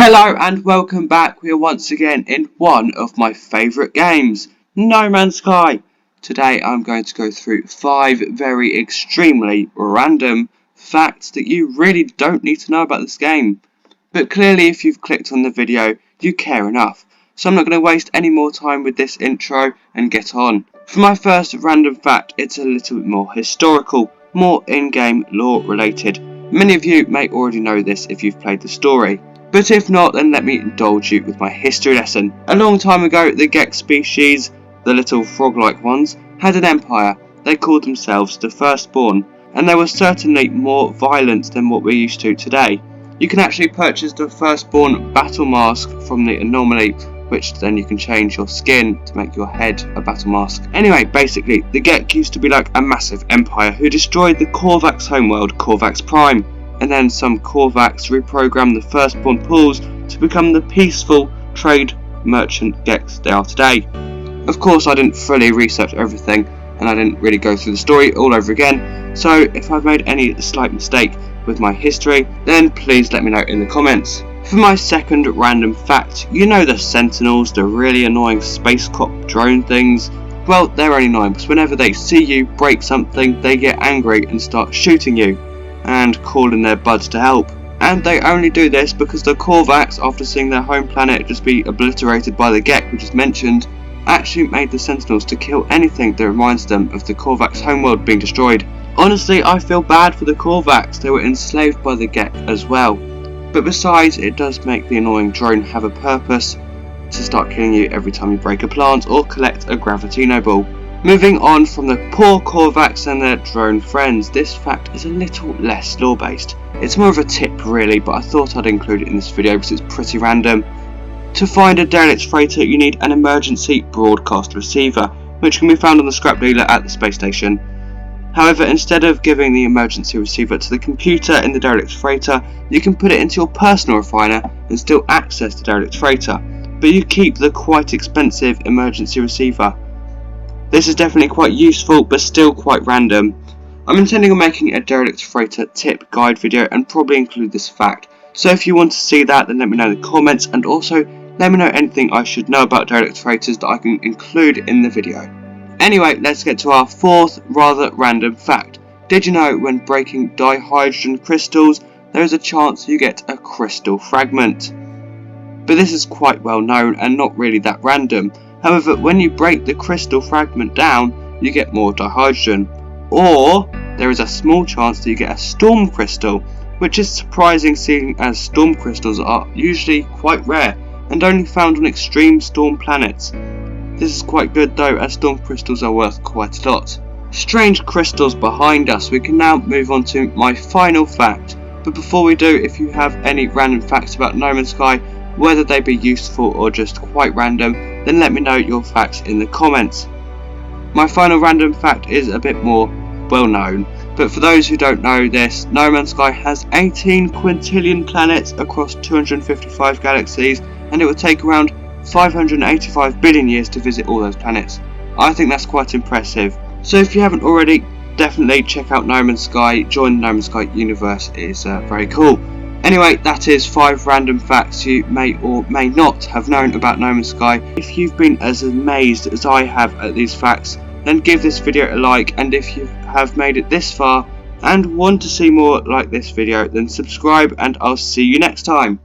Hello and welcome back. We are once again in one of my favourite games, No Man's Sky. Today I'm going to go through 5 very extremely random facts that you really don't need to know about this game. But clearly if you've clicked on the video, you care enough. So I'm not going to waste any more time with this intro and get on. For my first random fact, it's a little bit more historical, more in-game lore related. Many of you may already know this if you've played the story. But if not, then let me indulge you with my history lesson. A long time ago, the Gek species, the little frog-like ones, had an empire. They called themselves the Firstborn, and they were certainly more violent than what we're used to today. You can actually purchase the Firstborn battle mask from the anomaly, which then you can change your skin to make your head a battle mask. Anyway, basically, the Gek used to be like a massive empire who destroyed the Korvax homeworld, Korvax Prime. And then some Korvax reprogrammed the Firstborn pools to become the peaceful trade merchant Geks they are today. Of course, I didn't fully research everything and I didn't really go through the story all over again, so if I've made any slight mistake with my history, then please let me know in the comments. For my second random fact, you know the Sentinels, the really annoying space cop drone things? Well, they're only annoying because whenever they see you break something, they get angry and start shooting you and calling their buds to help. And they only do this because the Korvax, after seeing their home planet just be obliterated by the Gek we just mentioned, actually made the Sentinels to kill anything that reminds them of the Korvax homeworld being destroyed. Honestly, I feel bad for the Korvax, they were enslaved by the Gek as well. But besides, it does make the annoying drone have a purpose to start killing you every time you break a plant or collect a Gravitino ball. Moving on from the poor Korvax and their drone friends, this fact is a little less lore based. It's more of a tip really, but I thought I'd include it in this video because it's pretty random. To find a derelict freighter, you need an emergency broadcast receiver, which can be found on the scrap dealer at the space station. However, instead of giving the emergency receiver to the computer in the derelict freighter, you can put it into your personal refiner and still access the derelict freighter, but you keep the quite expensive emergency receiver. This is definitely quite useful, but still quite random. I'm intending on making a derelict freighter tip guide video and probably include this fact. So if you want to see that, then let me know in the comments, and also let me know anything I should know about derelict freighters that I can include in the video. Anyway, let's get to our fourth rather random fact. Did you know when breaking dihydrogen crystals, there is a chance you get a crystal fragment? But this is quite well known and not really that random. However, when you break the crystal fragment down, you get more dihydrogen. Or, there is a small chance that you get a storm crystal, which is surprising seeing as storm crystals are usually quite rare and only found on extreme storm planets. This is quite good though, as storm crystals are worth quite a lot. Strange crystals behind us, we can now move on to my final fact. But before we do, if you have any random facts about No Man's Sky, whether they be useful or just quite random, then let me know your facts in the comments. My final random fact is a bit more well known, but for those who don't know this, No Man's Sky has 18 quintillion planets across 255 galaxies, and it would take around 585 billion years to visit all those planets. I think that's quite impressive. So if you haven't already, definitely check out No Man's Sky, join the No Man's Sky universe, it is very cool. Anyway, that is 5 random facts you may or may not have known about No Man's Sky. If you've been as amazed as I have at these facts, then give this video a like, and if you have made it this far and want to see more like this video, then subscribe, and I'll see you next time.